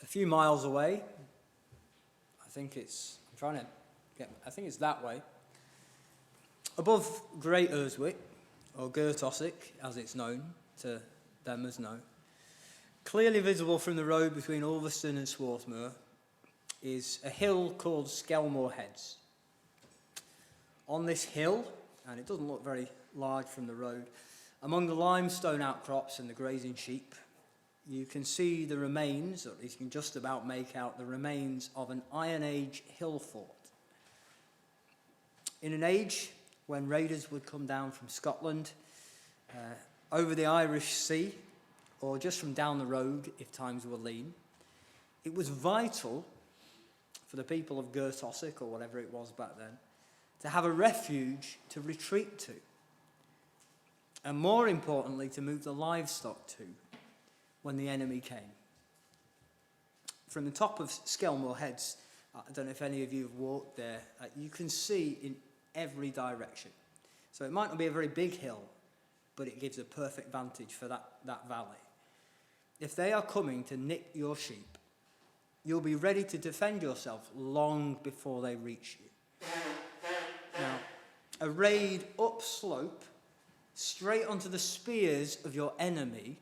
few miles away. I think it's that way. Above Great Urswick, or Gertosick, as it's known to them as know, clearly visible from the road between Ulverston and Swarthmoor, is a hill called Skelmore Heads. On this hill, and it doesn't look very large from the road, among the limestone outcrops and the grazing sheep, you can see the remains, or at least you can just about make out the remains of an Iron Age hill fort. In an age when raiders would come down from Scotland, over the Irish Sea, or just from down the road if times were lean, it was vital for the people of Gertosick, or whatever it was back then, to have a refuge to retreat to, and more importantly, to move the livestock to when the enemy came. From the top of Skelmore Heads, I don't know if any of you have walked there, you can see in every direction. So it might not be a very big hill, but it gives a perfect vantage for that valley. If they are coming to nick your sheep, you'll be ready to defend yourself long before they reach you. Now, a raid upslope, straight onto the spears of your enemy,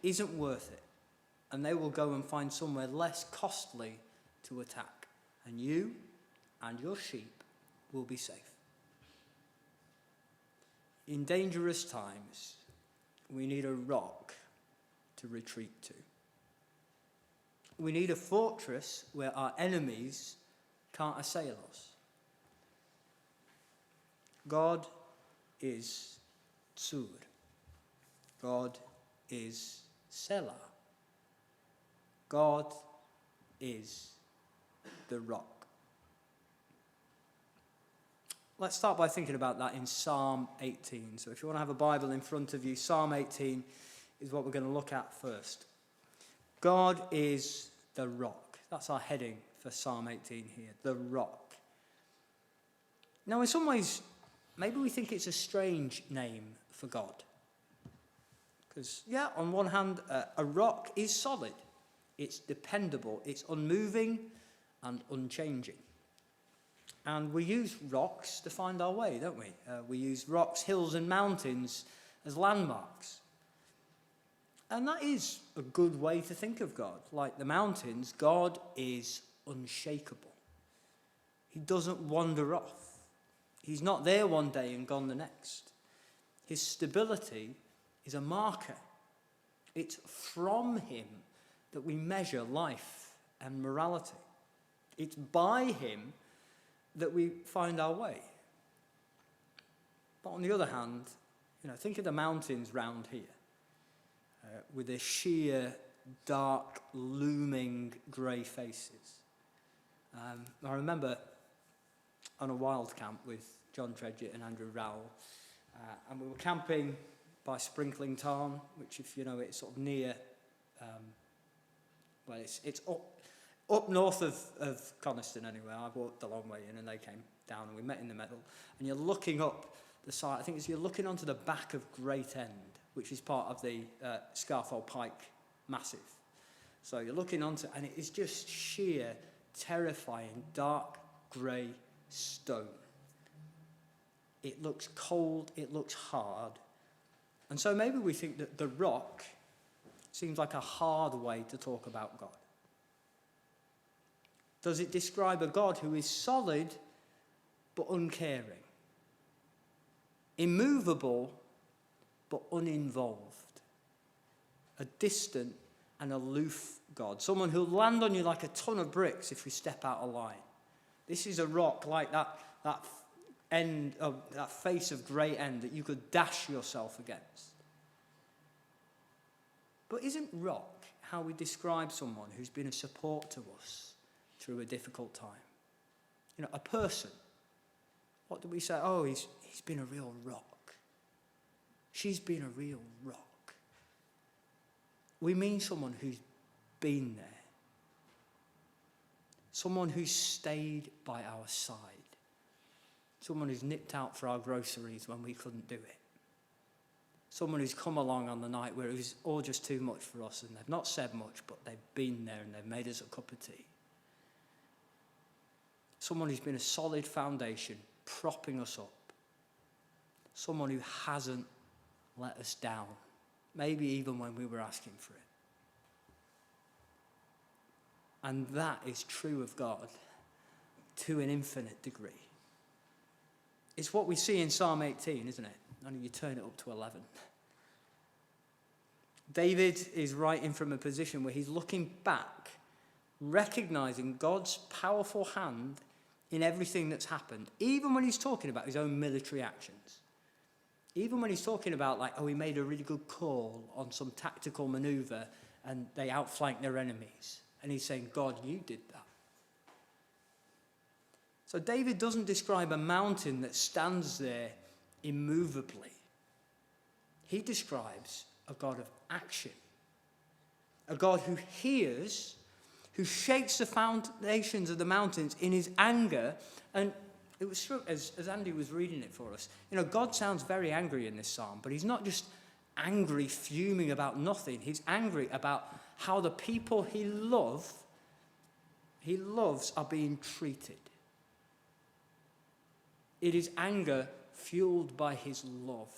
isn't worth it. And they will go and find somewhere less costly to attack. And you and your sheep will be safe. In dangerous times, we need a rock to retreat to. We need a fortress where our enemies can't assail us. God is Tsur. God is Selah. God is the rock. Let's start by thinking about that in Psalm 18. So if you want to have a Bible in front of you, Psalm 18 is what we're going to look at first. God is the rock. That's our heading for Psalm 18 here, the rock. Now, in some ways, maybe we think it's a strange name for God. Because, on one hand, a rock is solid. It's dependable. It's unmoving and unchanging. And we use rocks to find our way, don't we? We use rocks, hills and mountains as landmarks. And that is a good way to think of God. Like the mountains, God is unshakable. He doesn't wander off. He's not there one day and gone the next. His stability is a marker. It's from him that we measure life and morality. It's by him that we find our way. But on the other hand, think of the mountains round here, with their sheer, dark, looming grey faces. I remember on a wild camp with John Tredgett and Andrew Rowell, and we were camping by Sprinkling Tarn, which, if you know, it's sort of near, it's up north of Coniston anyway. I walked a long way in and they came down and we met in the middle. And you're looking up the side, I think you're looking onto the back of Great End, which is part of the Scarfell Pike Massif. So you're looking onto, and it is just sheer, terrifying, dark, grey stone. It looks cold, it looks hard. And so maybe we think that the rock seems like a hard way to talk about God. Does it describe a God who is solid but uncaring? Immovable but uninvolved? A distant and aloof God. Someone who'll land on you like a ton of bricks if you step out of line. This is a rock like that end of that face of Great End that you could dash yourself against. But isn't rock how we describe someone who's been a support to us through a difficult time? A person. What do we say? Oh, he's been a real rock. She's been a real rock. We mean someone who's been there. Someone who's stayed by our side. Someone who's nipped out for our groceries when we couldn't do it. Someone who's come along on the night where it was all just too much for us, and they've not said much, but they've been there and they've made us a cup of tea. Someone who's been a solid foundation, propping us up. Someone who hasn't let us down, maybe even when we were asking for it. And that is true of God to an infinite degree. It's what we see in Psalm 18, isn't it? Only you turn it up to 11. David is writing from a position where he's looking back, recognizing God's powerful hand in everything that's happened, even when he's talking about his own military actions. Even when he's talking about, like, he made a really good call on some tactical maneuver and they outflanked their enemies. And he's saying, God, you did that. So David doesn't describe a mountain that stands there immovably. He describes a God of action. A God who hears, who shakes the foundations of the mountains in his anger. And it was true, as Andy was reading it for us, God sounds very angry in this psalm, but he's not just angry, fuming about nothing. He's angry about how the people he loves are being treated. It is anger fueled by his love.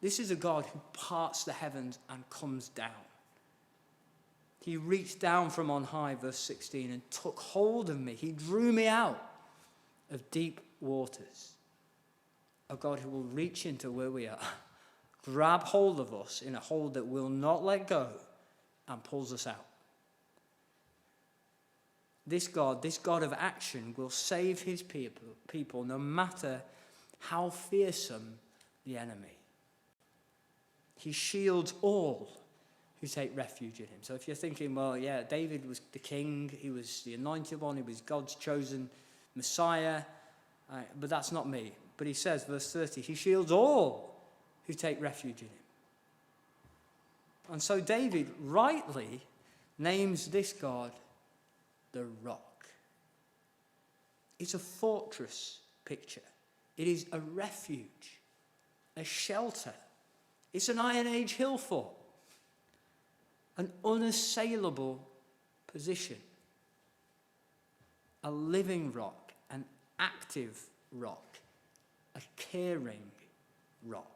This is a God who parts the heavens and comes down. He reached down from on high, verse 16, and took hold of me. He drew me out of deep waters. A God who will reach into where we are, grab hold of us in a hold that will not let go, and pulls us out. This God of action, will save his people no matter how fearsome the enemy. He shields all who take refuge in him. So if you're thinking, well, yeah, David was the king, he was the anointed one, he was God's chosen Messiah, but that's not me. But he says, verse 30, he shields all who take refuge in him. And so David rightly names this God the rock. It's a fortress picture. It is a refuge, a shelter. It's an Iron Age hill fort, an unassailable position, a living rock, an active rock, a caring rock.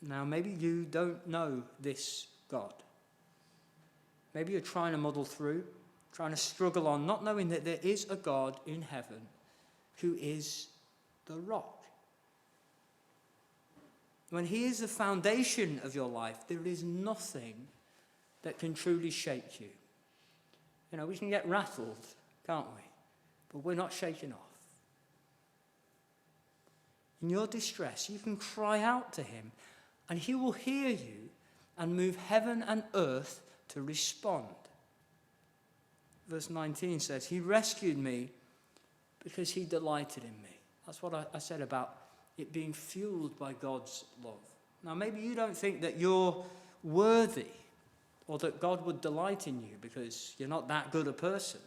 Now, maybe you don't know this God. Maybe you're trying to muddle through, trying to struggle on, not knowing that there is a God in heaven who is the rock. When he is the foundation of your life, there is nothing that can truly shake you. We can get rattled, can't we? But we're not shaken off. In your distress, you can cry out to him, and he will hear you and move heaven and earth to respond. Verse 19 says, he rescued me because he delighted in me. That's what I said about it being fueled by God's love. Now, maybe you don't think that you're worthy or that God would delight in you because you're not that good a person.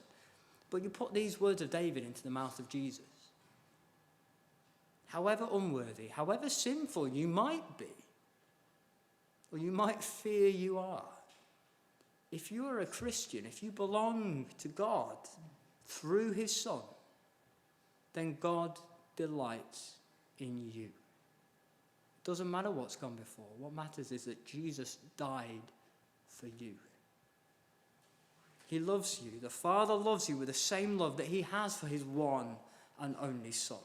But you put these words of David into the mouth of Jesus. However unworthy, however sinful you might be, or you might fear you are, if you are a Christian, if you belong to God through his Son, then God delights in you. It doesn't matter what's gone before. What matters is that Jesus died for you. He loves you. The Father loves you with the same love that he has for his one and only Son,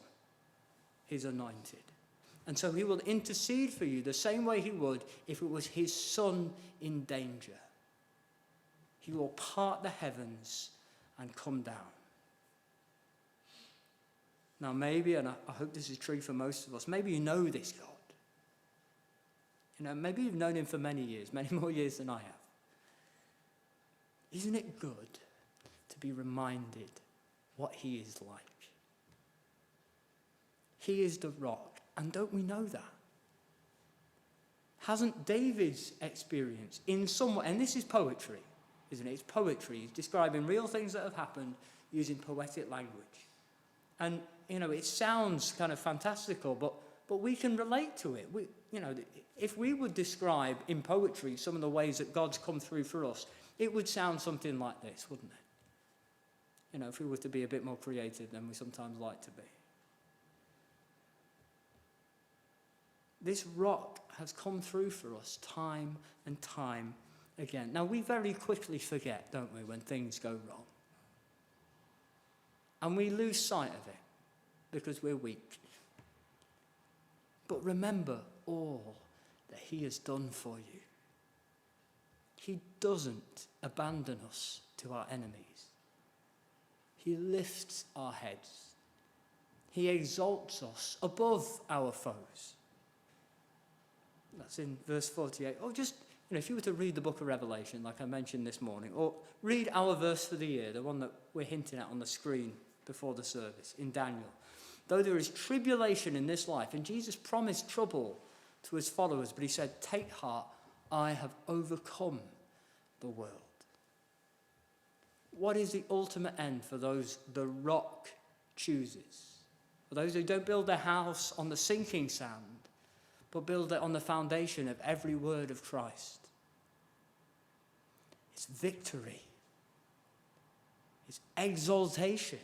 his anointed. And so he will intercede for you the same way he would if it was his Son in danger. He will part the heavens and come down. Now maybe, and I hope this is true for most of us, maybe you know this God. Maybe you've known him for many years, many more years than I have. Isn't it good to be reminded what he is like? He is the rock, and don't we know that? Hasn't David's experience in some way, and this is poetry, isn't it? It's poetry. He's describing real things that have happened using poetic language. And, it sounds kind of fantastical, but we can relate to it. If we would describe in poetry some of the ways that God's come through for us, it would sound something like this, wouldn't it? If we were to be a bit more creative than we sometimes like to be. This rock has come through for us time and time again. Now, we very quickly forget, don't we, when things go wrong. And we lose sight of it because we're weak. But remember all that he has done for you. He doesn't abandon us to our enemies. He lifts our heads. He exalts us above our foes. That's in verse 48. Or just, if you were to read the book of Revelation, like I mentioned this morning, or read our verse for the year, the one that we're hinting at on the screen before the service, in Daniel. Though there is tribulation in this life, and Jesus promised trouble to his followers, but he said, take heart, I have overcome the world. What is the ultimate end for those the rock chooses? For those who don't build their house on the sinking sand, but build it on the foundation of every word of Christ. It's victory. It's exaltation.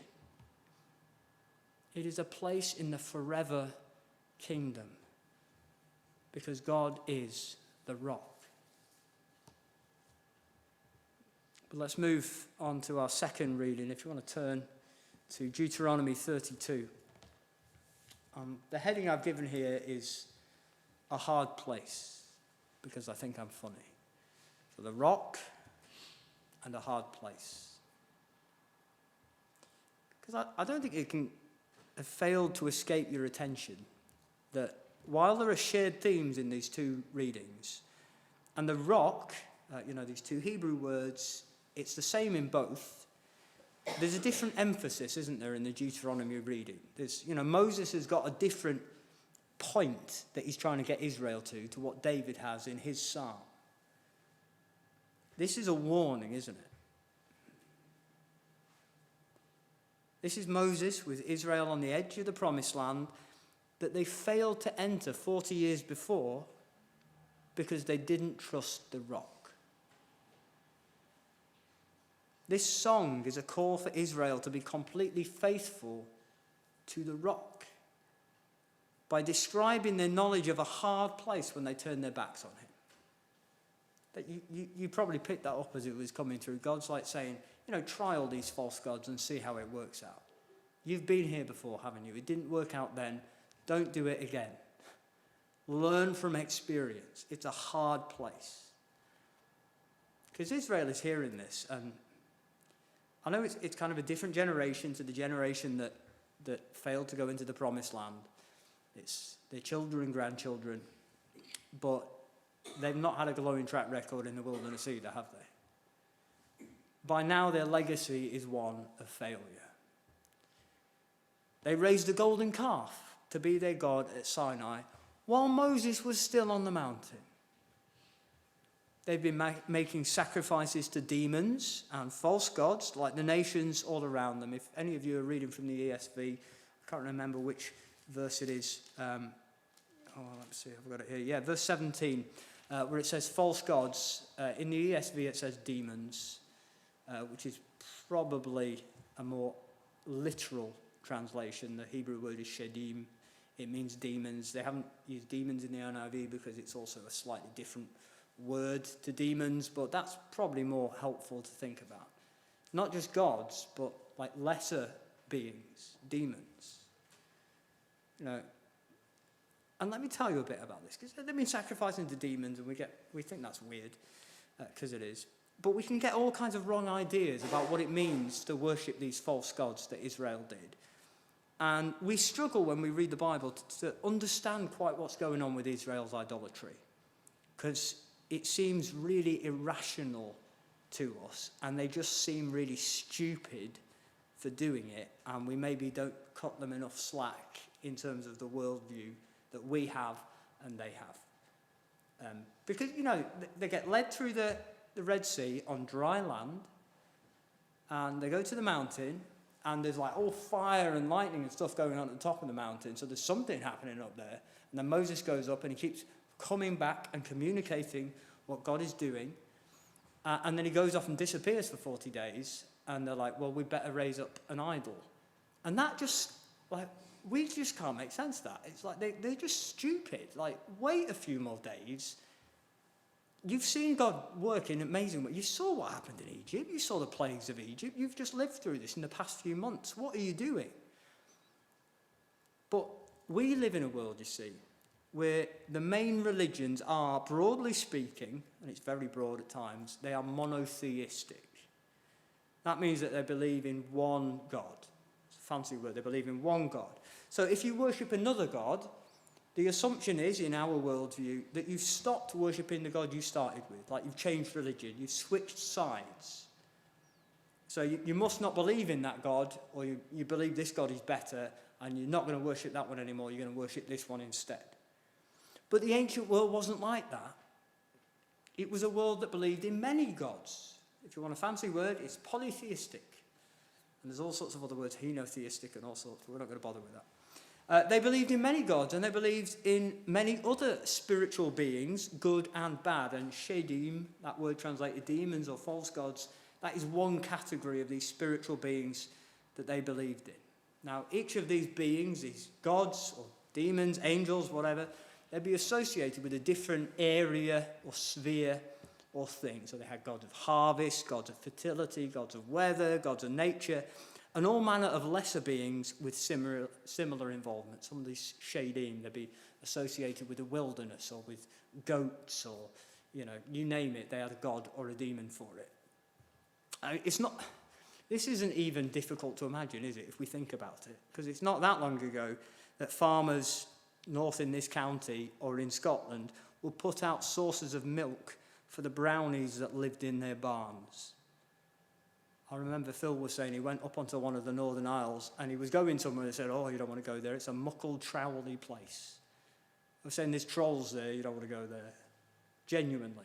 It is a place in the forever kingdom because God is the rock. But let's move on to our second reading. If you want to turn to Deuteronomy 32. The heading I've given here is a hard place because I think I'm funny. So the rock and a hard place. Because I don't think it can have failed to escape your attention that while there are shared themes in these two readings, and the rock, these two Hebrew words, it's the same in both. There's a different emphasis, isn't there, in the Deuteronomy reading? Moses has got a different point that he's trying to get Israel to what David has in his psalm. This is a warning, isn't it? This is Moses with Israel on the edge of the promised land that they failed to enter 40 years before because they didn't trust the rock. This song is a call for Israel to be completely faithful to the rock by describing their knowledge of a hard place when they turn their backs on him. That you probably picked that up as it was coming through. God's like saying, try all these false gods and see how it works out. You've been here before, haven't you? It didn't work out then. Don't do it again. Learn from experience. It's a hard place. Because Israel is hearing this, and I know it's kind of a different generation to the generation that failed to go into the promised land. It's their children and grandchildren, but they've not had a glowing track record in the wilderness either, have they? By now, their legacy is one of failure. They raised a golden calf to be their god at Sinai while Moses was still on the mountain. They've been making sacrifices to demons and false gods like the nations all around them. If any of you are reading from the ESV, I can't remember which verse it is. Let's see, I've got it here. Yeah, verse 17, where it says false gods. In the ESV it says demons, which is probably a more literal translation. The Hebrew word is shedim. It means demons. They haven't used demons in the NIV because it's also a slightly different word to demons, but that's probably more helpful to think about. Not just gods, but like lesser beings, demons. And let me tell you a bit about this, because they've been sacrificing to demons, and we think that's weird, because it is. But we can get all kinds of wrong ideas about what it means to worship these false gods that Israel did. And we struggle when we read the Bible to understand quite what's going on with Israel's idolatry, because it seems really irrational to us, and they just seem really stupid for doing it, and we maybe don't cut them enough slack in terms of the worldview that we have and they have. Because, they get led through the Red Sea on dry land, and they go to the mountain, and there's like all fire and lightning and stuff going on at the top of the mountain, so there's something happening up there. And then Moses goes up and he keeps coming back and communicating what God is doing. And then he goes off and disappears for 40 days. And they're like, well, we better raise up an idol. And that just, like, we just can't make sense of that. It's like they're just stupid. Like, wait a few more days. You've seen God work in amazing ways. You saw what happened in Egypt. You saw the plagues of Egypt. You've just lived through this in the past few months. What are you doing? But we live in a world, you see, where the main religions are, broadly speaking, and it's very broad at times, they are monotheistic. That means that they believe in one God. It's a fancy word. They believe in one God. So if you worship another God, the assumption is, in our worldview, that you've stopped worshipping the God you started with. Like, you've changed religion. You've switched sides. So you must not believe in that God, or you believe this God is better, and you're not going to worship that one anymore. You're going to worship this one instead. But the ancient world wasn't like that. It was a world that believed in many gods. If you want a fancy word, it's polytheistic. And there's all sorts of other words, henotheistic and all sorts, but we're not going to bother with that. They believed in many gods, and they believed in many other spiritual beings, good and bad. And shedim, that word translated demons or false gods, that is one category of these spiritual beings that they believed in. Now, each of these beings, these gods or demons, angels, whatever, they'd be associated with a different area or sphere or thing. So they had gods of harvest, gods of fertility, gods of weather, gods of nature, and all manner of lesser beings with similar involvement. Some of these shadim, they'd be associated with the wilderness or with goats or, you name it, they had a god or a demon for it. This isn't even difficult to imagine, is it, if we think about it? Because it's not that long ago that farmers north in this county or in Scotland would put out sources of milk for the brownies that lived in their barns. I remember Phil was saying he went up onto one of the Northern Isles and he was going somewhere and said, oh, you don't want to go there. It's a muckled, trowelly place. I was saying there's trolls there, you don't want to go there. Genuinely.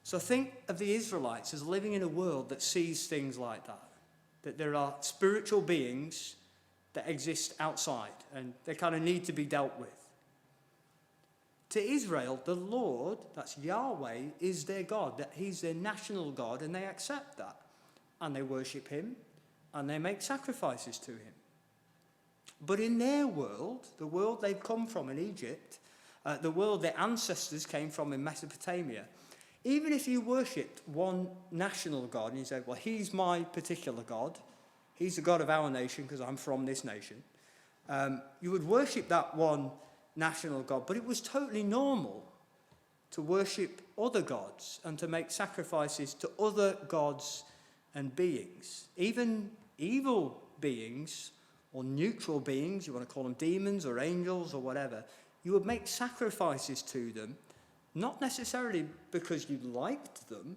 So think of the Israelites as living in a world that sees things like that. That there are spiritual beings that exist outside and they kind of need to be dealt with. To Israel, the Lord, that's Yahweh, is their God. That He's their national God, and they accept that. And they worship Him, and they make sacrifices to Him. But in their world, the world they've come from in Egypt, the world their ancestors came from in Mesopotamia, even if you worshipped one national God, and you said, well, He's my particular God, He's the God of our nation because I'm from this nation, you would worship that one national God, but it was totally normal to worship other gods and to make sacrifices to other gods and beings. Even evil beings or neutral beings, you want to call them demons or angels or whatever, you would make sacrifices to them, not necessarily because you liked them,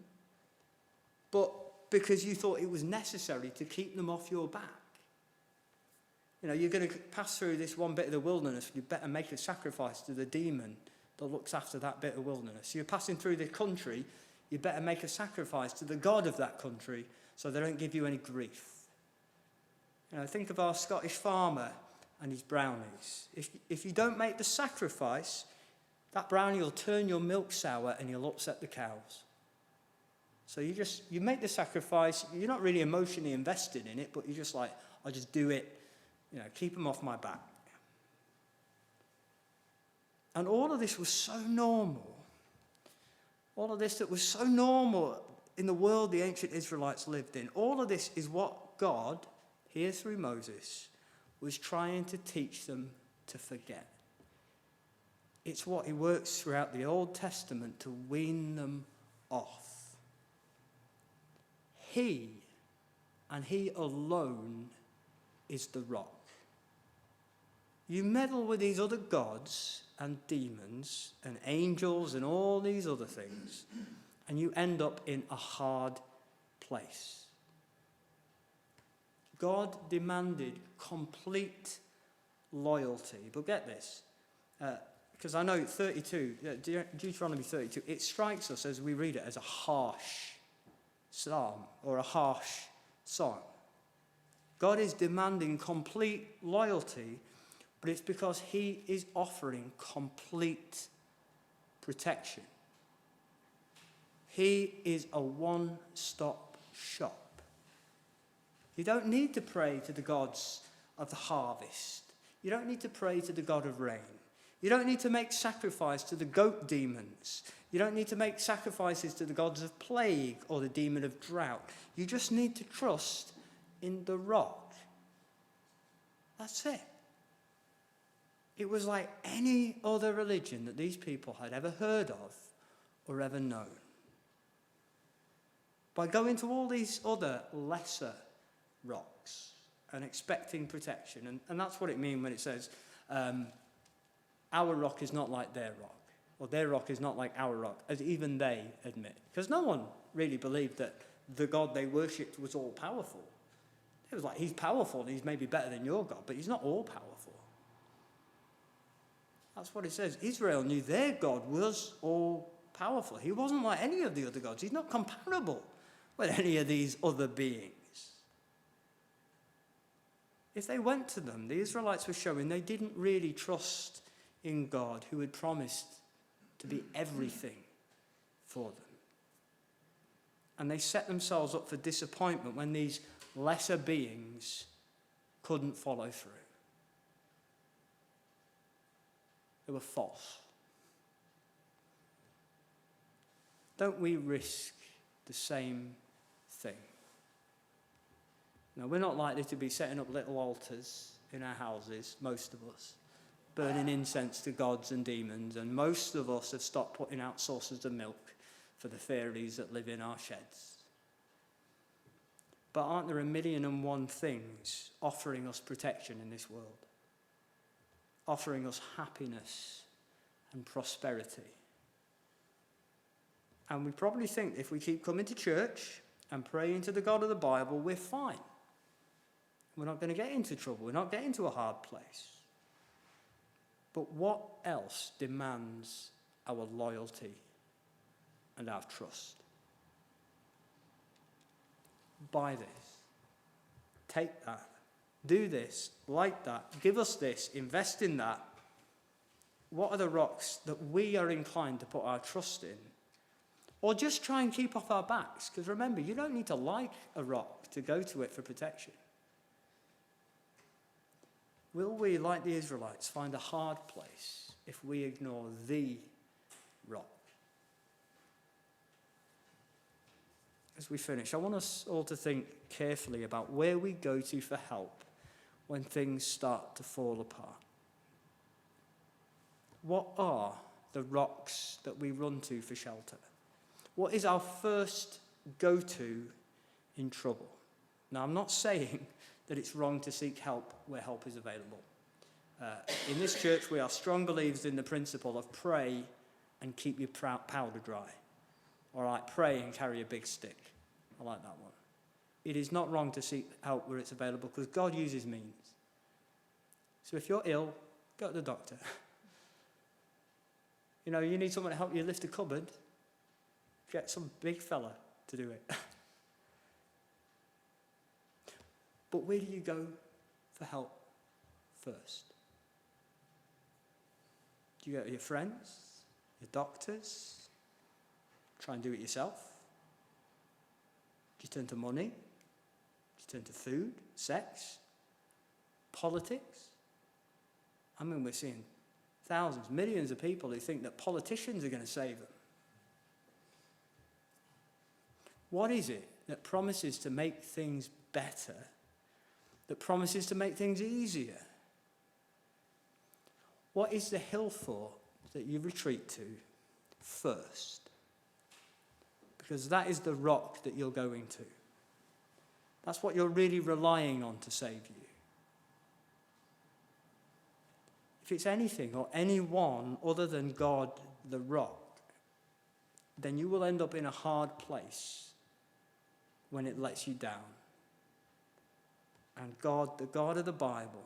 but because you thought it was necessary to keep them off your back. You're going to pass through this one bit of the wilderness, you better make a sacrifice to the demon that looks after that bit of wilderness. You're passing through the country, you better make a sacrifice to the God of that country so they don't give you any grief. Think of our Scottish farmer and his brownies. If you don't make the sacrifice, that brownie will turn your milk sour and you'll upset the cows. So you make the sacrifice, you're not really emotionally invested in it, but you're just like, I'll just do it. Keep them off my back. And all of this was so normal. All of this that was so normal in the world the ancient Israelites lived in. All of this is what God, here through Moses, was trying to teach them to forget. It's what He works throughout the Old Testament to wean them off. He, and He alone, is the rock. You meddle with these other gods and demons and angels and all these other things, and you end up in a hard place. God demanded complete loyalty. But get this, because I know 32, Deuteronomy 32, it strikes us as we read it as a harsh psalm or a harsh song. God is demanding complete loyalty, but it's because he is offering complete protection. He is a one-stop shop. You don't need to pray to the gods of the harvest. You don't need to pray to the God of rain. You don't need to make sacrifice to the goat demons. You don't need to make sacrifices to the gods of plague or the demon of drought. You just need to trust in the rock. That's it. It was like any other religion that these people had ever heard of or ever known. By going to all these other lesser rocks and expecting protection, and that's what it means when it says, our rock is not like their rock, or their rock is not like our rock, as even they admit. Because no one really believed that the God they worshipped was all powerful. It was like, he's powerful and he's maybe better than your God, but he's not all powerful. That's what it says. Israel knew their God was all powerful. He wasn't like any of the other gods. He's not comparable with any of these other beings. If they went to them, the Israelites were showing they didn't really trust in God, who had promised to be everything for them. And they set themselves up for disappointment when these lesser beings couldn't follow through. They were false. Don't we risk the same thing? Now, we're not likely to be setting up little altars in our houses, most of us, burning incense to gods and demons, and most of us have stopped putting out saucers of milk for the fairies that live in our sheds. But aren't there 1,000,001 things offering us protection in this world? Offering us happiness and prosperity. And we probably think if we keep coming to church and praying to the God of the Bible, we're fine. We're not going to get into trouble. We're not getting to a hard place. But what else demands our loyalty and our trust? Buy this. Take that. Do this. Like that. Give us this. Invest in that. What are the rocks that we are inclined to put our trust in? Or just try and keep off our backs. Because remember, you don't need to like a rock to go to it for protection. Will we, like the Israelites, find a hard place if we ignore the rock? As we finish, I want us all to think carefully about where we go to for help when things start to fall apart. What are the rocks that we run to for shelter? What is our first go-to in trouble? Now, I'm not saying that it's wrong to seek help where help is available. In this church, we are strong believers in the principle of pray and keep your powder dry. All right, pray and carry a big stick. I like that one. It is not wrong to seek help where it's available because God uses means. So if you're ill, go to the doctor. You know, you need someone to help you lift a cupboard, get some big fella to do it. But where do you go for help first? Do you go to your friends, your doctors? Try and do it yourself? Do you turn to money? Do you turn to food, sex, politics? I mean, we're seeing thousands, millions of people who think that politicians are going to save them. What is it that promises to make things better, that promises to make things easier? What is the hill fort that you retreat to first? Because that is the rock that you're going to. That's what you're really relying on to save you. If it's anything or anyone other than God, the rock, then you will end up in a hard place when it lets you down. And God, the God of the Bible,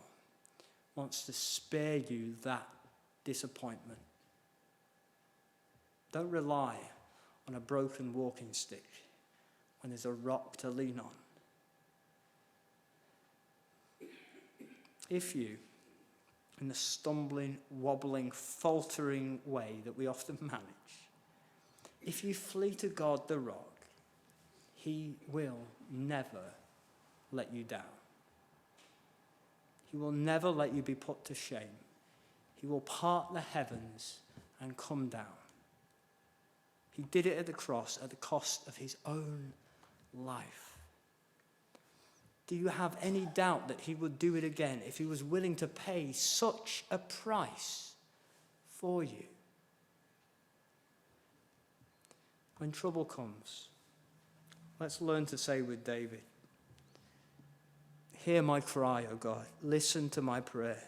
wants to spare you that disappointment. Don't rely on a broken walking stick when there's a rock to lean on. if you, in the stumbling, wobbling, faltering way that we often manage, if you flee to God the rock, he will never let you down. He will never let you be put to shame. He will part the heavens and come down. He did it at the cross at the cost of his own life. Do you have any doubt that he would do it again if he was willing to pay such a price for you? When trouble comes, let's learn to say with David, hear my cry, O God. Listen to my prayer.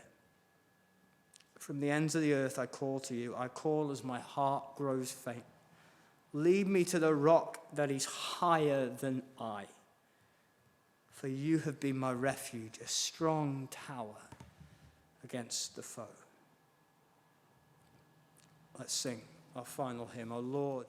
From the ends of the earth I call to you. I call as my heart grows faint. Lead me to the rock that is higher than I. For you have been my refuge, a strong tower against the foe. Let's sing our final hymn. O Lord,